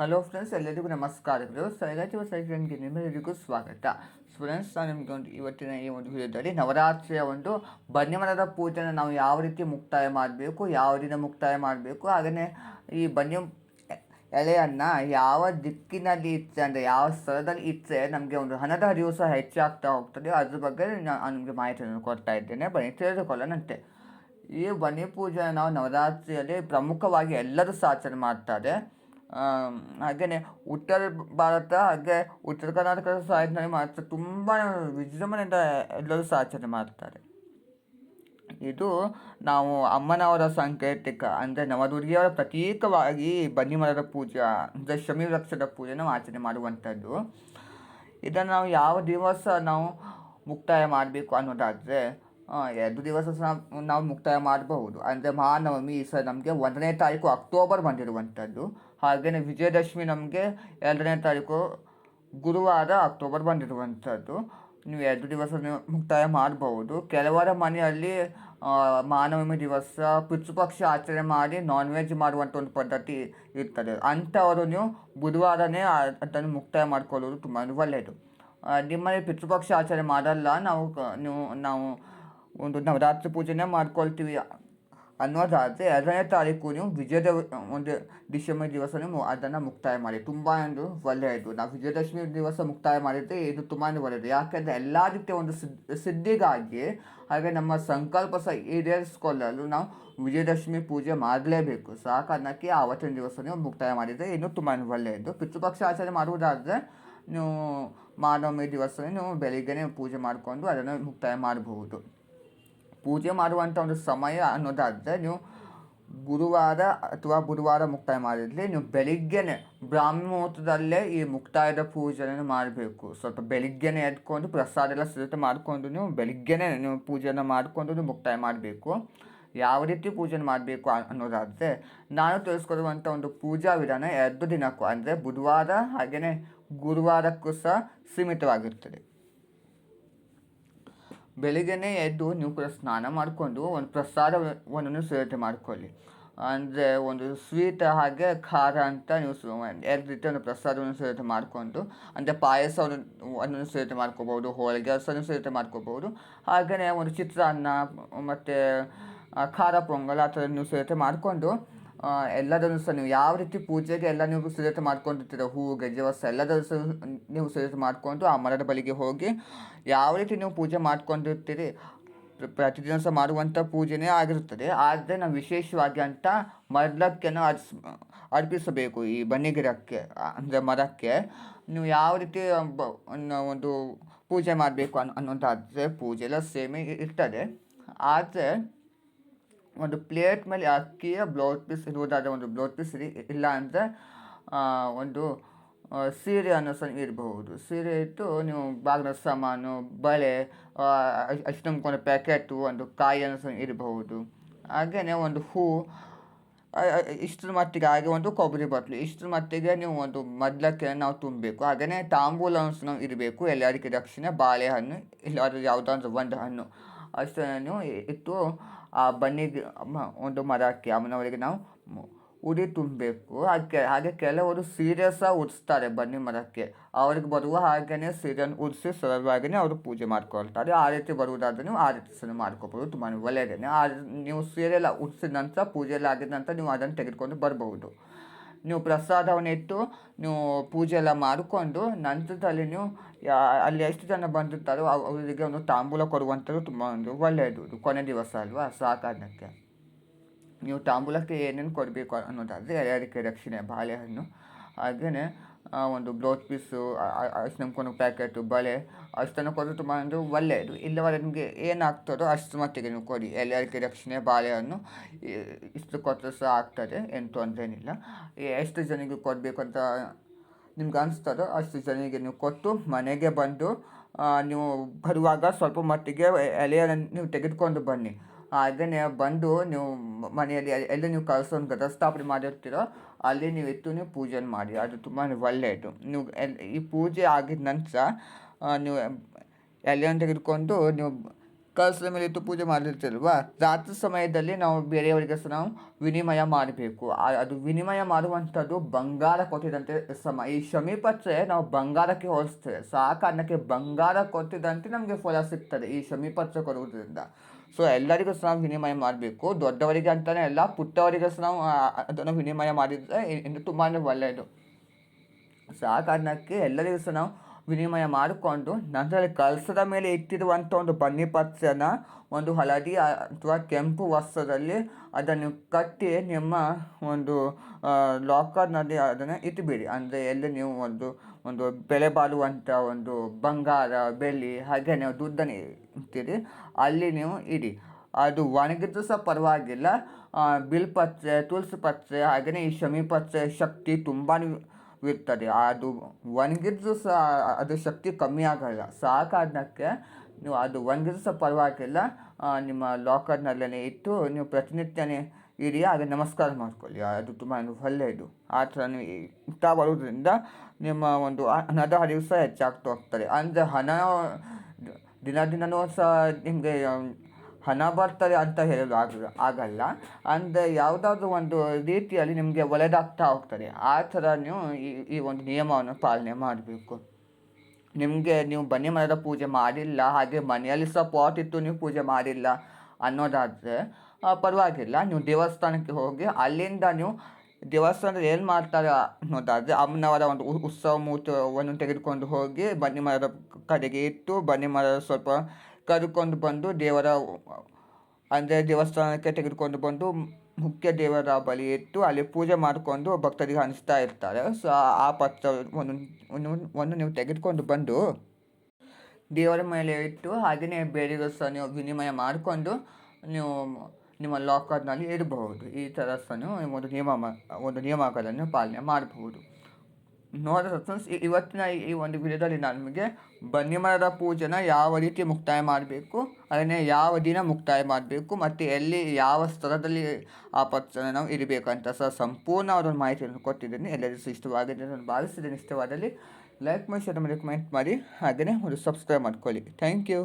Hello friends, ಎಲ್ಲರಿಗೂ ನಮಸ್ಕಾರಗಳು. ಸೈಗಾಚಿವ ಸೈಕಲ್ಗೆ ನಿಮ್ಮೆಲ್ಲರಿಗೂ ಸ್ವಾಗತ. ಫ್ರೆಂಡ್ಸ್, ನಾನು ನಿಮಗೆ ಇವತ್ತಿನ ಈ ಒಂದು ವಿಡಿಯೋದಲ್ಲಿ ನವರಾತ್ರಿಯ ಒಂದು ಬನ್ನಿ ಮರದ ಪೂಜೆನ ನಾವು ಯಾವ ರೀತಿ ಮುಕ್ತಾಯ ಮಾಡಬೇಕು, ಯಾವ ದಿನ ಮುಕ್ತಾಯ ಮಾಡಬೇಕು, ಹಾಗೆಯೇ ಈ ಬನ್ನಿ ಎಲೆಯನ್ನು ಯಾವ ದಿಕ್ಕಿನಲ್ಲಿ ಇಟ್ಟರೆ, ಅಂದರೆ ಯಾವ ಸ್ಥಳದಲ್ಲಿ ಇಟ್ಟರೆ ನಮಗೆ ಒಂದು ಹಣದ ಹರಿವು ಸಹ ಹೆಚ್ಚಾಗ್ತಾ ಹೋಗ್ತದೆ, ಅದ್ರ ಬಗ್ಗೆ ನಾನು ನಿಮಗೆ ಮಾಹಿತಿಯನ್ನು ಕೊಡ್ತಾ ಇದ್ದೇನೆ. ಬನ್ನಿ ತಿಳಿದುಕೊಳ್ಳೋಣಂತೆ. ಈ ಬನ್ನಿ ಪೂಜೆ ನಾವು ನವರಾತ್ರಿಯಲ್ಲಿ ಪ್ರಮುಖವಾಗಿ ಎಲ್ಲರೂ ಸಹ ಆಚರಣೆ ಮಾಡ್ತಾರೆ. ಹಾಗೆಯೇ ಉತ್ತರ ಭಾರತ ಹಾಗೆ ಉತ್ತರ ಕರ್ನಾಟಕ ಸೈಡ್ನಲ್ಲಿ ಮಾತ್ರ ತುಂಬ ವಿಜೃಂಭಣೆಯಿಂದ ಎಲ್ಲರೂ ಸಹ ಆಚರಣೆ ಮಾಡ್ತಾರೆ. ಇದು ನಾವು ಅಮ್ಮನವರ ಸಾಂಕೇತಿಕ, ಅಂದರೆ ನವದುರ್ಗಿಯವರ ಪ್ರತೀಕವಾಗಿ ಬನ್ನಿ ಮರದ ಪೂಜೆ, ಅಂದರೆ ಶಮಿ ವೃಕ್ಷದ ಪೂಜೆ ನಾವು ಆಚರಣೆ ಮಾಡುವಂಥದ್ದು. ಇದನ್ನು ನಾವು ಯಾವ ದಿವಸ ನಾವು ಮುಕ್ತಾಯ ಮಾಡಬೇಕು ಅನ್ನೋದಾದರೆ 2 ದಿವಸ ಸಹ ನಾವು ಮುಕ್ತಾಯ ಮಾಡಬಹುದು. ಅಂದರೆ ಮಹಾನವಮಿ ಈ ಸಹ ನಮಗೆ 1ನೇ ತಾರೀಕು ಅಕ್ಟೋಬರ್ ಬಂದಿರುವಂಥದ್ದು. ಹಾಗೆಯೇ ವಿಜಯದಶಮಿ ನಮಗೆ 2ನೇ ತಾರೀಕು ಗುರುವಾರ ಅಕ್ಟೋಬರ್ ಬಂದಿರುವಂಥದ್ದು. ನೀವು 2 ದಿವಸ ನೀವು ಮುಕ್ತಾಯ ಮಾಡಬಹುದು. ಕೆಲವರ ಮನೆಯಲ್ಲಿ ಮಹಾನವಮಿ ದಿವಸ ಪಿತೃಪಕ್ಷ ಆಚರಣೆ ಮಾಡಿ ನಾನ್ ವೆಜ್ ಮಾಡುವಂಥ ಒಂದು ಪದ್ಧತಿ ಇರ್ತದೆ. ಅಂಥವರು ನೀವು ಬುಧವಾರನೇ ಅದನ್ನು ಮುಕ್ತಾಯ ಮಾಡಿಕೊಳ್ಳೋದು ತುಂಬ ಒಳ್ಳೆಯದು. ನಿಮ್ಮಲ್ಲಿ ಪಿತೃಪಕ್ಷ ಆಚರಣೆ ಮಾಡಲ್ಲ, ನಾವು ಒಂದು ನವರಾತ್ರಿ ಪೂಜೆನೇ ಮಾಡ್ಕೊಳ್ತೀವಿ ಅನ್ನೋದಾದರೆ 2ನೇ ತಾರೀಕು ನೀವು ವಿಜಯದ ಒಂದು ಡಿಸೆಂಬರ್ ದಿವಸ ನೀವು ಅದನ್ನು ಮುಕ್ತಾಯ ಮಾಡಿ, ತುಂಬ ಒಂದು ಒಳ್ಳೆಯದು. ನಾವು ವಿಜಯದಶಮಿ ದಿವಸ ಮುಕ್ತಾಯ ಮಾಡಿದರೆ ಇದು ತುಂಬಾ ಒಳ್ಳೆಯದು. ಯಾಕೆಂದರೆ ಎಲ್ಲ ರೀತಿಯ ಒಂದು ಸಿದ್ಧಿಗಾಗಿ ಹಾಗೆ ನಮ್ಮ ಸಂಕಲ್ಪ ಸಹ ಈಡೇರಿಸಿಕೊಳ್ಳಲು ನಾವು ವಿಜಯದಶಮಿ ಪೂಜೆ ಮಾಡಲೇಬೇಕು. ಸಹ ಕಾರಣಕ್ಕೆ ಆವತ್ತಿನ ದಿವಸ ನೀವು ಮುಕ್ತಾಯ ಮಾಡಿದರೆ ಇನ್ನೂ ತುಂಬಾ ಒಳ್ಳೆಯದು. ಪಿತೃಪಕ್ಷ ಆಚರಣೆ ಮಾಡುವುದಾದರೆ ನೀವು ಮಹಾನವಮಿ ದಿವಸ ನೀವು ಬೆಳಿಗ್ಗೆನೇ ಪೂಜೆ ಮಾಡಿಕೊಂಡು ಅದನ್ನು ಮುಕ್ತಾಯ ಮಾಡಬಹುದು. ಪೂಜೆ ಮಾಡುವಂಥ ಒಂದು ಸಮಯ ಅನ್ನೋದಾದರೆ ನೀವು ಗುರುವಾರ ಅಥವಾ ಬುಧವಾರ ಮುಕ್ತಾಯ ಮಾಡಿದರೆ ನೀವು ಬೆಳಿಗ್ಗೆನೇ ಬ್ರಾಹ್ಮಿ ಮುಹೂರ್ತದಲ್ಲೇ ಈ ಮುಕ್ತಾಯದ ಪೂಜೆಯನ್ನು ಮಾಡಬೇಕು. ಸ್ವಲ್ಪ ಬೆಳಿಗ್ಗೆನೇ ಎದ್ಕೊಂಡು ಪ್ರಸಾದ ಎಲ್ಲ ಸಿದ್ಧತೆ ಮಾಡಿಕೊಂಡು ನೀವು ಬೆಳಿಗ್ಗೆನೇ ನೀವು ಪೂಜೆಯನ್ನು ಮಾಡಿಕೊಂಡು ನೀವು ಮುಕ್ತಾಯ ಮಾಡಬೇಕು. ಯಾವ ರೀತಿ ಪೂಜೆ ಮಾಡಬೇಕು ಅನ್ನೋದಾದರೆ ನಾನು ತಿಳಿಸ್ಕೊಡುವಂಥ ಒಂದು ಪೂಜಾ ವಿಧಾನ 2 ದಿನಕ್ಕೂ, ಅಂದರೆ ಬುಧವಾರ ಹಾಗೆಯೇ ಗುರುವಾರಕ್ಕೂ ಸಹ ಸೀಮಿತವಾಗಿರ್ತದೆ. ಬೆಳಿಗ್ಗೆನೇ ಎದ್ದು ನೀವು ಕೂಡ ಸ್ನಾನ ಮಾಡಿಕೊಂಡು ಒಂದು ಪ್ರಸಾದವನ್ನು ಸಿದ್ಧತೆ ಮಾಡಿಕೊಳ್ಳಿ. ಅಂದರೆ ಒಂದು ಸ್ವೀಟ್ ಹಾಗೆ ಖಾರ ಅಂತ ನೀವು 2 ರೀತಿಯ ಒಂದು ಪ್ರಸಾದವನ್ನು ಸಿದ್ಧತೆ ಮಾಡಿಕೊಂಡು, ಅಂದರೆ ಪಾಯಸವನ್ನು ಸಿದ್ಧತೆ ಮಾಡ್ಕೋಬೋದು, ಹೋಳಿಗೆ ಸಹ ಸಿದ್ಧತೆ ಮಾಡ್ಕೋಬೋದು. ಹಾಗೆಯೇ ಒಂದು ಚಿತ್ರಾನ್ನ ಮತ್ತು ಖಾರ ಪೊಂಗಲ್ ಆ ಥರ ನೀವು ಸಿದ್ಧತೆ ಮಾಡಿಕೊಂಡು ಎಲ್ಲದನ್ನು ಸಹ ನೀವು ಯಾವ ರೀತಿ ಪೂಜೆಗೆ ಎಲ್ಲ ನೀವು ಸಿದ್ಧತೆ ಮಾಡ್ಕೊಂಡಿರ್ತೀರ, ಹೂವು ಗೆಜ್ಜೆ ವಸ್ತ್ರ ಎಲ್ಲದನ್ನು ಸಹ ನೀವು ಸಿದ್ಧತೆ ಮಾಡಿಕೊಂಡು ಆ ಮರದ ಬಳಿಗೆ ಹೋಗಿ ಯಾವ ರೀತಿ ನೀವು ಪೂಜೆ ಮಾಡ್ಕೊಂಡಿರ್ತೀರಿ, ಪ್ರತಿದಿನ ಸಹ ಮಾಡುವಂಥ ಪೂಜೆನೇ ಆಗಿರುತ್ತದೆ. ಆದರೆ ನಾವು ವಿಶೇಷವಾಗಿ ಅಂತ ಮರಳಕ್ಕೆನ ಅರ್ಪಿಸಬೇಕು ಈ ಬನ್ನಿ ಗಿಡಕ್ಕೆ, ಅಂದರೆ ಮರಕ್ಕೆ. ನೀವು ಯಾವ ರೀತಿ ಒಂದು ಪೂಜೆ ಮಾಡಬೇಕು ಅನ್ನೋದಾದರೆ ಪೂಜೆ ಎಲ್ಲ ಸೇಮೇ ಇರ್ತದೆ. ಆದರೆ ಒಂದು ಪ್ಲೇಟ್ ಮೇಲೆ ಅಕ್ಕಿಯ ಬ್ಲೌಸ್ ಪೀಸ್ ಇರುವುದಾದರೆ ಒಂದು ಬ್ಲೌಸ್ ಪೀಸ್ ಇಲ್ಲ ಅಂದರೆ ಒಂದು ಸೀರೆಯನ್ನು ಸಹ ಇರಬಹುದು. ಸೀರೆ ಇಟ್ಟು ನೀವು ಬಾಗಿನ ಸಾಮಾನು, ಬಳೆ, ಅಷ್ಟೊಂದು ಪ್ಯಾಕೆಟು, ಒಂದು ಕಾಯಿಯನ್ನು ಸಹ ಇರಬಹುದು. ಹಾಗೆಯೇ ಒಂದು ಹೂ, ಇಷ್ಟರ ಮಟ್ಟಿಗೆ, ಹಾಗೆ ಒಂದು ಕೊಬ್ಬರಿ ಬಟ್ಲು, ಇಷ್ಟರ ಮಟ್ಟಿಗೆ ನೀವು ಒಂದು ಮದ್ದಕ್ಕೆ ನಾವು ತುಂಬಬೇಕು. ಹಾಗೆಯೇ ತಾಂಬೂಲವನ್ನು ಸಹ ನಾವು ಇರಬೇಕು. ಎಲ್ಲರಿಗೆ ದಕ್ಷಿಣೆ ಬಾಳೆಹಣ್ಣು ಇಲ್ಲಾದರೂ ಯಾವುದಾದ್ರೂ ಒಂದು ಹಣ್ಣು ಅಷ್ಟನ್ನು ಇಟ್ಟು ಆ ಬನ್ನಿಗೆ ಒಂದು ಮರಕ್ಕೆ ಅಮ್ಮನವರಿಗೆ ನಾವು ಉಡಿ ತುಂಬಬೇಕು. ಹಾಗೆ ಕೆಲವರು ಸೀರೆ ಸಹ ಉಡಿಸ್ತಾರೆ ಬನ್ನಿ ಮರಕ್ಕೆ. ಅವ್ರಿಗೆ ಬರುವ ಹಾಗೆಯೇ ಸೀರೆಯನ್ನು ಉಡಿಸಿ ಸರಳವಾಗಿಯೇ ಅವರು ಪೂಜೆ ಮಾಡ್ಕೊಳ್ತಾರೆ. ಆ ರೀತಿ ಬರುವುದಾದರೆ ನೀವು ಆ ರೀತಿ ಸಹ ಮಾಡ್ಕೋಬೋದು, ತುಂಬಾ ಒಳ್ಳೆಯದೇನೆ. ನೀವು ಸೀರೆ ಎಲ್ಲ ಉಡಿಸಿದ ನಂತರ ಪೂಜೆ ಎಲ್ಲ ಆಗಿದ ನಂತರ ನೀವು ಅದನ್ನು ತೆಗೆದುಕೊಂಡು ಬರಬಹುದು. ನೀವು ಪ್ರಸಾದವನ್ನು ಇಟ್ಟು ನೀವು ಪೂಜೆ ಎಲ್ಲ ಮಾಡಿಕೊಂಡು ನಂತರದಲ್ಲಿ ನೀವು ಅಲ್ಲಿ ಎಷ್ಟು ಜನ ಬಂದಿರ್ತಾರೋ ಅವರಿಗೆ ಒಂದು ತಾಂಬೂಲ ಕೊಡುವಂಥದ್ದು ತುಂಬ ಒಂದು ಒಳ್ಳೆಯದು. ಕೊನೆ ದಿವಸ ಅಲ್ವಾ, ಸಾಕಾಗಕ್ಕೆ ನೀವು ತಾಂಬೂಲಕ್ಕೆ ಏನೇನು ಕೊಡಬೇಕು ಅನ್ನೋದಾದರೆ ಎಲ್ಲರಿಗೆ ದಕ್ಷಿಣೆ ಬಾಳೆಹಣ್ಣು, ಹಾಗೆಯೇ ಒಂದು ಬ್ಲೌಸ್ ಪೀಸು, ಅಷ್ಟು ನಂಬ್ಕೊಂಡು ಪ್ಯಾಕೆಟು, ಬಳೆ ಅಷ್ಟನ್ನು ಕೊಡೋದು ತುಂಬ ಒಂದು ಒಳ್ಳೆಯದು. ಇಲ್ಲವರೆ ನಿಮಗೆ ಏನಾಗ್ತದೋ ಅಷ್ಟು ಮಟ್ಟಿಗೆ ನೀವು ಕೊಡಿ. ಎಲ್ಲರಿಗೆ ದಕ್ಷಿಣೆ ಬಾಳೆಹಣ್ಣು ಇಷ್ಟು ಕೊಟ್ಟರೆ ಸಹ ಆಗ್ತದೆ, ಏನು ತೊಂದರೆ ಏನಿಲ್ಲ. ಎಷ್ಟು ಜನರಿಗೆ ಕೊಡಬೇಕು ಅಂತ ನಿಮ್ಗೆ ಅನಿಸ್ತದೋ ಅಷ್ಟು ಜನರಿಗೆ ನೀವು ಕೊಟ್ಟು ಮನೆಗೆ ಬಂದು ನೀವು ಬರುವಾಗ ಸ್ವಲ್ಪ ಮಟ್ಟಿಗೆ ಎಲೆಯನ್ನು ನೀವು ತೆಗೆದುಕೊಂಡು ಬನ್ನಿ. ಹಾಗೆಯೇ ಬಂದು ನೀವು ಮನೆಯಲ್ಲಿ ಎಲ್ಲಿ ನೀವು ಕಳಸವನ್ನು ಘಟಸ್ಥಾಪನೆ ಮಾಡಿರ್ತೀರೋ ಅಲ್ಲಿ ನೀವು ಇಟ್ಟು ನೀವು ಪೂಜೆಯನ್ನು ಮಾಡಿ, ಅದು ತುಂಬಾ ಒಳ್ಳೆಯದು. ನೀವು ಈ ಪೂಜೆ ಆಗಿದ ನಂತರ ನೀವು ಎಲೆಯನ್ನು ತೆಗೆದುಕೊಂಡು ನೀವು ಕಳಸದ ಮೇಲೆ ಇಟ್ಟು ಪೂಜೆ ಮಾಡಿರ್ತಿಲ್ವಾ, ರಾತ್ರಿ ಸಮಯದಲ್ಲಿ ನಾವು ಬೇರೆಯವರಿಗೆ ಸಹ ನಾವು ವಿನಿಮಯ ಮಾಡಬೇಕು. ಅದು ವಿನಿಮಯ ಮಾಡುವಂಥದ್ದು ಬಂಗಾರ ಕೊಟ್ಟಿದಂತೆ ಸಮ. ಈ ಶಮೀಪತ್ರೆ ನಾವು ಬಂಗಾರಕ್ಕೆ ಹೋಲಿಸ್ತೇವೆ. ಸೊ ಆ ಕಾರಣಕ್ಕೆ ಬಂಗಾರ ಕೊಟ್ಟಿದಂತೆ ನಮಗೆ ಫಲ ಸಿಗ್ತದೆ ಈ ಶಮೀಪತ್ರೆ ಕೊಡುವುದರಿಂದ. ಸೊ ಎಲ್ಲರಿಗೂ ಸಹ ನಾವು ವಿನಿಮಯ ಮಾಡಬೇಕು. ದೊಡ್ಡವರಿಗೆ ಅಂತಲೇ ಅಲ್ಲ, ಪುಟ್ಟವರಿಗೆ ಸಹ ನಾವು ಅದನ್ನು ವಿನಿಮಯ ಮಾಡಿದರೆ ಇನ್ನು ತುಂಬಾ ಒಳ್ಳೆಯದು. ಸೊ ಆ ಕಾರಣಕ್ಕೆ ಎಲ್ಲರಿಗೂ ಸಹ ನಾವು ವಿನಿಮಯ ಮಾಡಿಕೊಂಡು ನಂತರ ಕಳಸದ ಮೇಲೆ ಇಟ್ಟಿರುವಂಥ ಒಂದು ಬನ್ನಿ ಪತ್ರೆನ ಒಂದು ಹಳದಿ ಅಥವಾ ಕೆಂಪು ವಸ್ತ್ರದಲ್ಲಿ ಅದನ್ನು ಕಟ್ಟಿ ನಿಮ್ಮ ಒಂದು ಲಾಕರ್ನಲ್ಲಿ ಅದನ್ನು ಇಟ್ಟುಬಿಡಿ. ಅಂದರೆ ಎಲ್ಲಿ ನೀವು ಒಂದು ಬೆಲೆ ಬಾಳುವಂಥ ಒಂದು ಬಂಗಾರ, ಬೆಳ್ಳಿ, ಹಾಗೆ ನೀವು ದುಡ್ಡನ್ನು ಇಡ್ತೀರಿ ಅಲ್ಲಿ ನೀವು ಇಡಿ. ಅದು ಒಣಗಿದ್ರೂ ಸಹ ಪರವಾಗಿಲ್ಲ. ಬಿಲ್ಪತ್ರೆ, ತುಳಸಿ ಪತ್ರೆ, ಹಾಗೆಯೇ ಈ ಶಮೀಪತ್ರೆ ಶಕ್ತಿ ತುಂಬಾ ಇರ್ತದೆ. ಅದು ಒಣಗಿದ್ರೂ ಸಹ ಅದು ಶಕ್ತಿ ಕಮ್ಮಿ ಆಗಲ್ಲ. ಸೊ ಆ ಕಾರಣಕ್ಕೆ ನೀವು ಅದು ಒಣಗಿದ್ರೂ ಸಹ ಪರವಾಗಿಲ್ಲ, ನಿಮ್ಮ ಲಾಕರ್ನಲ್ಲೇ ಇಟ್ಟು ನೀವು ಪ್ರತಿನಿತ್ಯನೇ ಇಡಿ, ಹಾಗೆ ನಮಸ್ಕಾರ ಮಾಡ್ಕೊಳ್ಳಿ. ಅದು ತುಂಬ ಒಳ್ಳೆಯದು. ಆ ಥರ ನೀವು ಇಡ್ತಾ ಬರೋದ್ರಿಂದ ನಿಮ್ಮ ಒಂದು ಹಣದ ಹರಿವು ಸಹ ಹೆಚ್ಚಾಗ್ತಾ ಹೋಗ್ತದೆ. ಅಂದರೆ ಹಣ ದಿನದಿನವೂ ಸಹ ನಿಮಗೆ ಹಣ ಬರ್ತದೆ ಅಂತ ಹೇಳಲು ಆಗಲ್ಲ. ಅಂದರೆ ಯಾವುದಾದ್ರೂ ಒಂದು ರೀತಿಯಲ್ಲಿ ನಿಮಗೆ ಒಳ್ಳೆಯದಾಗ್ತಾ ಹೋಗ್ತದೆ. ಆ ಥರ ನೀವು ಈ ಒಂದು ನಿಯಮವನ್ನು ಪಾಲನೆ ಮಾಡಬೇಕು. ನೀವು ಬನ್ನಿ ಮರದ ಪೂಜೆ ಮಾಡಿಲ್ಲ, ಹಾಗೆ ಮನೆಯಲ್ಲಿ ಸಹ ಪಾಟ್ ಇಟ್ಟು ನೀವು ಪೂಜೆ ಮಾಡಿಲ್ಲ ಅನ್ನೋದಾದರೆ ಪರವಾಗಿಲ್ಲ. ನೀವು ದೇವಸ್ಥಾನಕ್ಕೆ ಹೋಗಿ ಅಲ್ಲಿಂದ ನೀವು ದೇವಸ್ಥಾನದಲ್ಲಿ ಏನು ಮಾಡ್ತಾರೆ ಅನ್ನೋದಾದರೆ ಅಮ್ಮನವರ ಒಂದು ಉತ್ಸವ ಮೂರ್ತಿಯನ್ನು ತೆಗೆದುಕೊಂಡು ಹೋಗಿ ಬನ್ನಿ ಮರದ ಕಡೆಗೆ ಇಟ್ಟು ಬನ್ನಿ ಮರದ ಸ್ವಲ್ಪ ಕರ್ಕೊಂಡು ಬಂದು ಅಂದರೆ ದೇವಸ್ಥಾನಕ್ಕೆ ತೆಗೆದುಕೊಂಡು ಬಂದು ಮುಖ್ಯ ದೇವರ ಬಳಿ ಇಟ್ಟು ಅಲ್ಲಿ ಪೂಜೆ ಮಾಡಿಕೊಂಡು ಭಕ್ತರಿಗೆ ಹಂಚ್ತಾ ಇರ್ತಾರೆ. ಸೊ ಆ ಪತ್ರವನ್ನು ನೀವು ತೆಗೆದುಕೊಂಡು ಬಂದು ದೇವರ ಮೇಲೆ ಇಟ್ಟು ಹಾಗೆಯೇ ಬೇರೆಯವರು ಸಹ ನೀವು ವಿನಿಮಯ ಮಾಡಿಕೊಂಡು ನೀವು ನಿಮ್ಮ ಲಾಕರ್ನಲ್ಲಿ ಇಡಬಹುದು. ಈ ಥರ ಸಹ ನೀವು ಒಂದು ನಿಯಮಗಳನ್ನು ಪಾಲನೆ ಮಾಡಬಹುದು. ನೋಡಿದ್ರೆ ಫ್ರೆಂಡ್ಸ್, ಇವತ್ತಿನ ಈ ಒಂದು ವಿಡಿಯೋದಲ್ಲಿ ನಾನು ನಿಮಗೆ ಬನ್ನಿ ಮರದ ಪೂಜೆನ ಯಾವ ರೀತಿ ಮುಕ್ತಾಯ ಮಾಡಬೇಕು, ಅದನ್ನೇ ಯಾವ ದಿನ ಮುಕ್ತಾಯ ಮಾಡಬೇಕು, ಮತ್ತು ಎಲ್ಲಿ ಯಾವ ಸ್ಥಳದಲ್ಲಿ ಆ ಪತ್ರನ ನಾವು ಇರಬೇಕಂತ ಸಹ ಸಂಪೂರ್ಣವಾದ ಮಾಹಿತಿಯನ್ನು ಕೊಟ್ಟಿದ್ದೀನಿ. ಎಲ್ಲರಿಗೂ ಇಷ್ಟವಾಗಿದೆ ನಾನು ಭಾವಿಸಿದ್ದೇನೆ. ಇಷ್ಟವಾದಲ್ಲಿ ಲೈಕ್ ಮಾಡಿ, ಶೇರ್ ಮಾಡಿ, ಕಮೆಂಟ್ ಮಾಡಿ, ಹಾಗೆಯೇ ಒಂದು ಸಬ್ಸ್ಕ್ರೈಬ್ ಮಾಡ್ಕೊಳ್ಳಿ. Thank you.